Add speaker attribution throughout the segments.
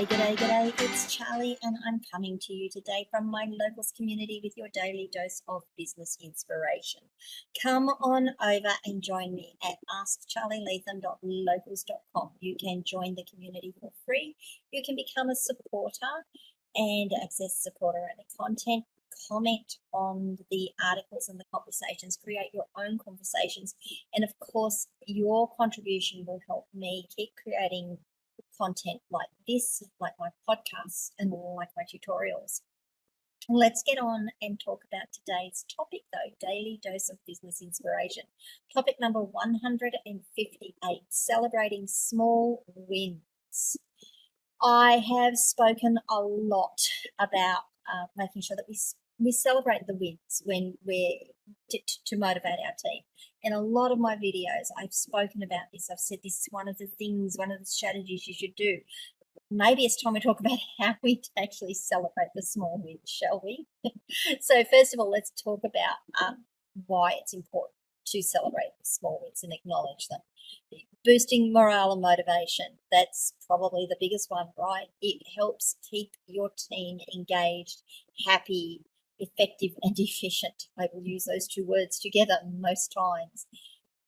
Speaker 1: G'day, it's Charlie and I'm coming to you today from my locals community with your daily dose of business inspiration. Come on over and join me at askcharlyleetham.locals.com. You can join the community for free. You can become a supporter and access supporter-only content, comment on the articles and the conversations, create your own conversations, and of course your contribution will help me keep creating content like this, like my podcasts and like my tutorials. Let's get on and talk about today's topic though, daily dose of business inspiration. Topic number 158, celebrating small wins. I have spoken a lot about making sure that we celebrate the wins when we're to motivate our team. In a lot of my videos, I've spoken about this. I've said this is one of the things, one of the strategies you should do. Maybe it's time we talk about how we actually celebrate the small wins, shall we? So first of all, let's talk about why it's important to celebrate the small wins and acknowledge them. Boosting morale and motivation, that's probably the biggest one, right? It helps keep your team engaged, happy, effective and efficient. I will use those two words together most times.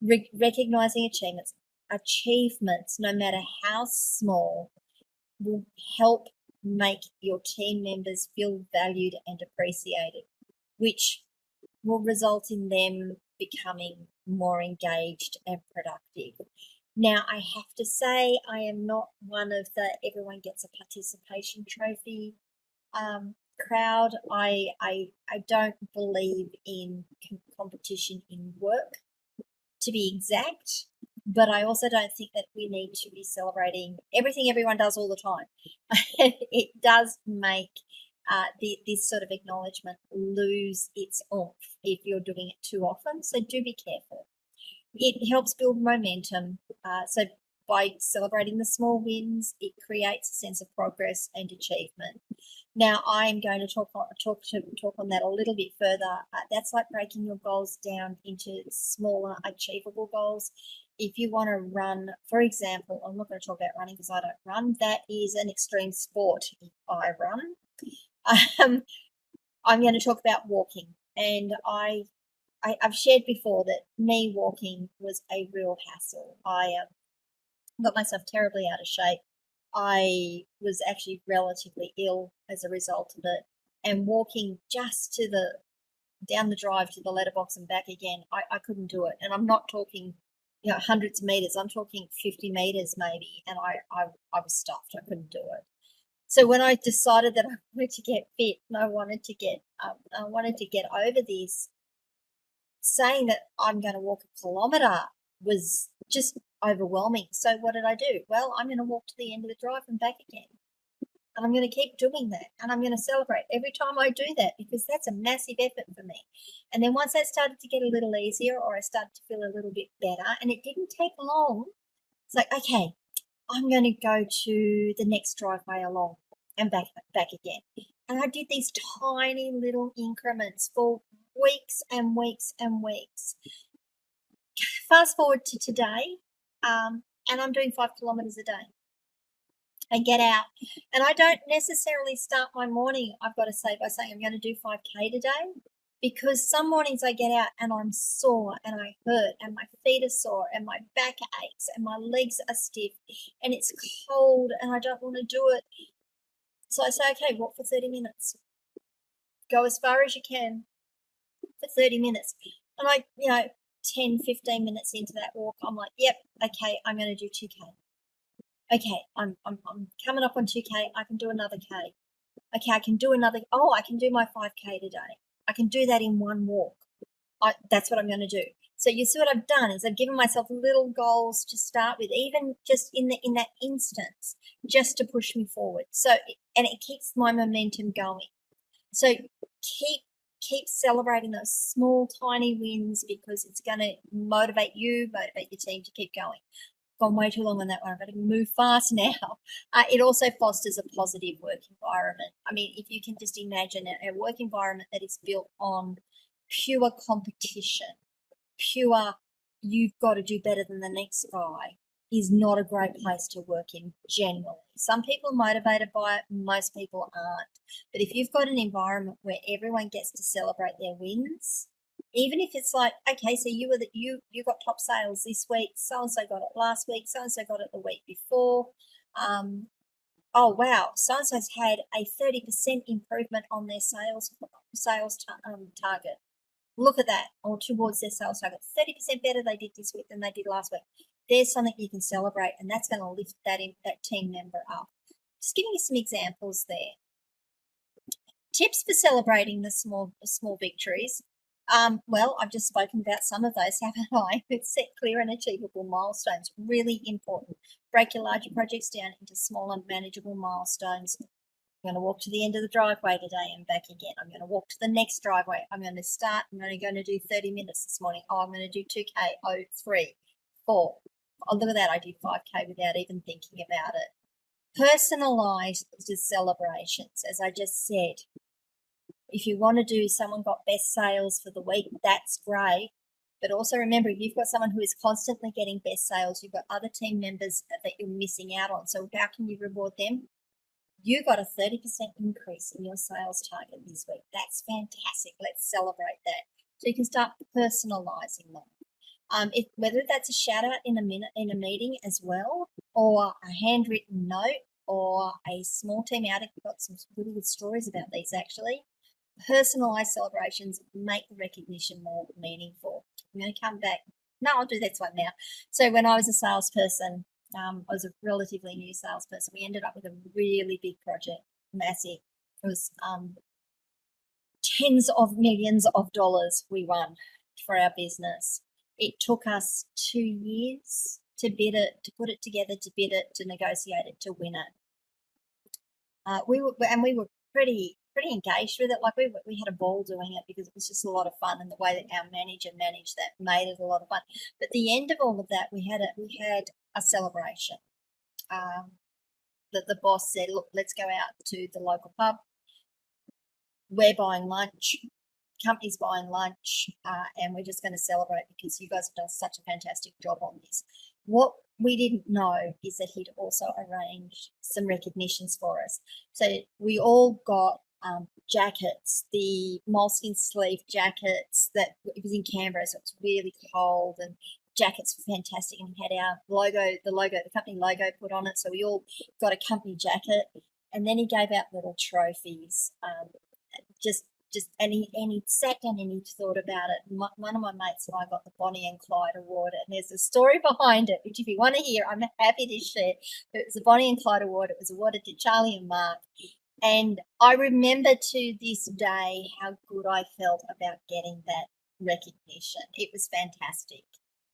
Speaker 1: Recognizing achievements, no matter how small, will help make your team members feel valued and appreciated, which will result in them becoming more engaged and productive. Now, I have to say, I am not one of the everyone gets a participation trophy crowd. I don't believe in competition in work, to be exact, but I also don't think that we need to be celebrating everything everyone does all the time. It does make this sort of acknowledgement lose its oomph if you're doing it too often, so do be careful. It helps build momentum. So by celebrating the small wins, it creates a sense of progress and achievement. Now, I'm going to talk on that a little bit further. That's like breaking your goals down into smaller, achievable goals. If you want to run, for example, I'm not going to talk about running because I don't run. That is an extreme sport if I run. I'm going to talk about walking, and I've shared before that me walking was a real hassle. I got myself terribly out of shape. I was actually relatively ill as a result of it, and walking just down the drive to the letterbox and back again, I couldn't do it. And I'm not talking, hundreds of meters. I'm talking 50 meters maybe, and I was stuffed. I couldn't do it. So when I decided that I wanted to get fit and I wanted to get over this, saying that I'm going to walk a kilometre was just overwhelming. So what did I do? Well, I'm going to walk to the end of the drive and back again. And I'm going to keep doing that. And I'm going to celebrate every time I do that because that's a massive effort for me. And then once that started to get a little easier, or I started to feel a little bit better, and it didn't take long, it's like, okay, I'm going to go to the next driveway along and back again. And I did these tiny little increments for weeks and weeks and weeks. Fast forward to today, and I'm doing 5 kilometers a day. I get out, and I don't necessarily start my morning, I've got to say, by saying I'm going to do 5K today, because some mornings I get out and I'm sore and I hurt and my feet are sore and my back aches and my legs are stiff and it's cold and I don't want to do it. So I say, okay, walk for 30 minutes. Go as far as you can for 30 minutes. And 10, 15 minutes into that walk, I'm like, yep, okay, I'm going to do 2K. Okay, I'm coming up on 2K. I can do another K. Okay, I can do my 5K today. I can do that in one walk. That's what I'm going to do. So you see what I've done is I've given myself little goals to start with, even just in that instance, just to push me forward. So, and it keeps my momentum going. So keep celebrating those small, tiny wins because it's going to motivate your team to keep going. Gone way too long on that one. I've got to move fast now. It also fosters a positive work environment. I mean, if you can just imagine a work environment that is built on pure competition, pure you've got to do better than the next guy, is not a great place to work in generally. Some people are motivated by it, most people aren't. But if you've got an environment where everyone gets to celebrate their wins, even if it's like, okay, so you got top sales this week, so and so got it last week, so and so got it the week before. Oh wow, so and so's had a 30% improvement on their sales target. Look at that, or towards their sales target. 30% better they did this week than they did last week. There's something you can celebrate, and that's going to lift that team member up. Just giving you some examples there. Tips for celebrating the small victories. Well, I've just spoken about some of those, haven't I? Set clear and achievable milestones, really important. Break your larger projects down into smaller, manageable milestones. I'm going to walk to the end of the driveway today and back again. I'm going to walk to the next driveway. I'm going to do 30 minutes this morning. Oh, I'm going to do 2K, 3, 4. Oh, look at that. I did 5K without even thinking about it. Personalize the celebrations, as I just said. If you want to do someone got best sales for the week, that's great. But also remember, if you've got someone who is constantly getting best sales, you've got other team members that you're missing out on. So how can you reward them? You got a 30% increase in your sales target this week. That's fantastic. Let's celebrate that. So you can start personalizing them. Whether that's a shout out in a meeting as well, or a handwritten note, or a small team outing. We've got some really good stories about these actually. Personalized celebrations make the recognition more meaningful. I'm going to come back. No, I'll do this one now. So when I was a salesperson, I was a relatively new salesperson. We ended up with a really big project, massive. It was tens of millions of dollars we won for our business. It took us 2 years to bid it, to put it together, to bid it, to negotiate it, to win it. We were pretty engaged with it. Like we had a ball doing it because it was just a lot of fun, and the way that our manager managed that made it a lot of fun. But at the end of all of that, we had a celebration. That the boss said, look, let's go out to the local pub. We're buying lunch. Company's buying lunch, and we're just going to celebrate because you guys have done such a fantastic job on this. What we didn't know is that he'd also arranged some recognitions for us. So we all got jackets, the moleskin sleeve jackets. That it was in Canberra, so it was really cold, and jackets were fantastic. And he had our logo, the company logo put on it. So we all got a company jacket, and then he gave out little trophies. And he sat down and he thought about it. One of my mates and I got the Bonnie and Clyde Award, and there's a story behind it, which if you want to hear, I'm happy to share. But it was the Bonnie and Clyde Award. It was awarded to Charly and Mark. And I remember to this day how good I felt about getting that recognition. It was fantastic.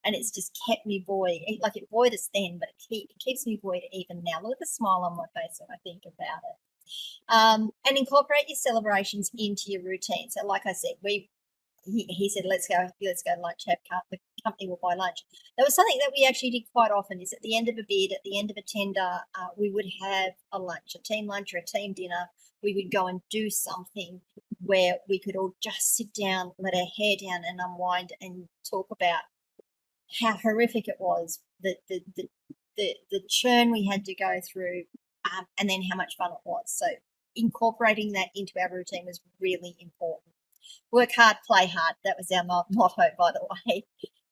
Speaker 1: And it's just kept me buoyed. Like it buoyed us then, but it keeps me buoyed even now. Look at the smile on my face when I think about it. And incorporate your celebrations into your routine. So like I said, he said, let's go lunch, the company will buy lunch. That was something that we actually did quite often, is at the end of a bid, at the end of a tender, we would have a lunch, a team lunch or a team dinner. We would go and do something where we could all just sit down, let our hair down and unwind and talk about how horrific it was, the churn we had to go through, and then how much fun it was. So incorporating that into our routine was really important. Work hard, play hard. That was our motto, by the way.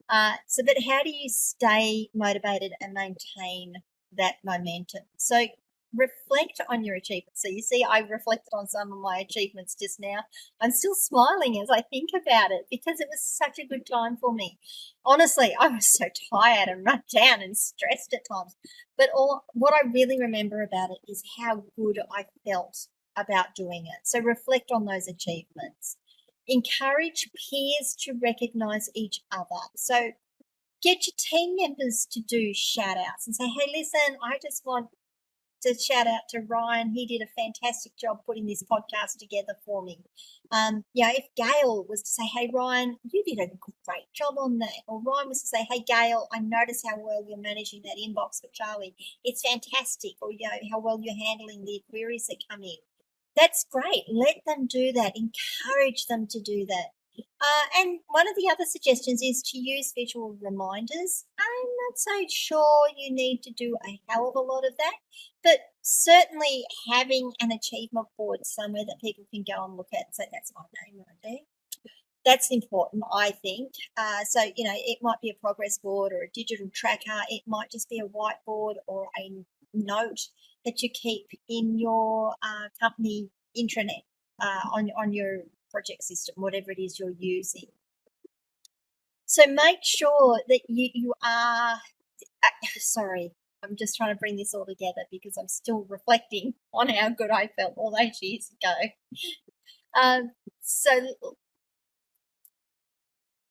Speaker 1: But how do you stay motivated and maintain that momentum? So reflect on your achievements. So you see, I reflected on some of my achievements just now. I'm still smiling as I think about it because it was such a good time for me. Honestly, I was so tired and run down and stressed at times. But what I really remember about it is how good I felt about doing it. So reflect on those achievements. Encourage peers to recognize each other. So get your team members to do shout outs and say, hey, listen, I just want to shout out to Ryan. He did a fantastic job putting this podcast together for me. If Gail was to say, hey, Ryan, you did a great job on that. Or Ryan was to say, hey, Gail, I noticed how well you're managing that inbox for Charly. It's fantastic. Or, how well you're handling the queries that come in. That's great. Let them do that. Encourage them to do that. And one of the other suggestions is to use visual reminders. I'm not so sure you need to do a hell of a lot of that, but certainly having an achievement board somewhere that people can go and look at and say, that's my name right there. That's important, I think. So, it might be a progress board or a digital tracker. It might just be a whiteboard or a note that you keep in your company intranet on your project system, whatever it is you're using. So make sure that you are, sorry, I'm just trying to bring this all together because I'm still reflecting on how good I felt all those years ago. So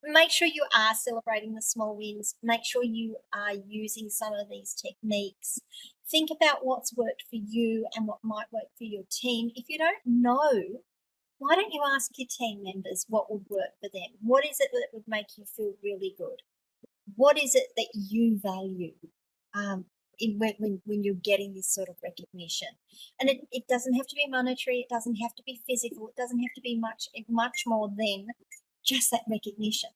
Speaker 1: make sure you are celebrating the small wins. Make sure you are using some of these techniques. Think about what's worked for you and what might work for your team. If you don't know, why don't you ask your team members what would work for them? What is it that would make you feel really good? What is it that you value when you're getting this sort of recognition? And it doesn't have to be monetary. It doesn't have to be physical. It doesn't have to be much more than just that recognition.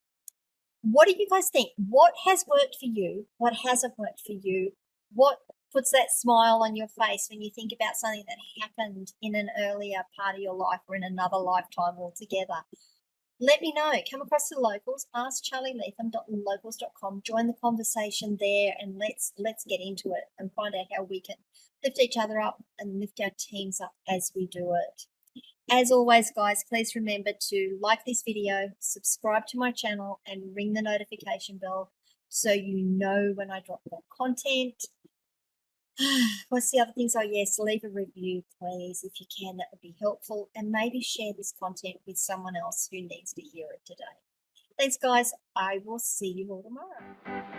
Speaker 1: What do you guys think? What has worked for you? What hasn't worked for you? What puts that smile on your face when you think about something that happened in an earlier part of your life or in another lifetime altogether? Let me know. Come across to Locals, ask charlyleetham.locals.com, join the conversation there, and let's get into it and find out how we can lift each other up and lift our teams up as we do it. As always, guys, please remember to like this video, subscribe to my channel, and ring the notification bell so you know when I drop more content. What's the other things? Oh, yes, leave a review, please, if you can. That would be helpful. And maybe share this content with someone else who needs to hear it today. Thanks, guys. I will see you all tomorrow.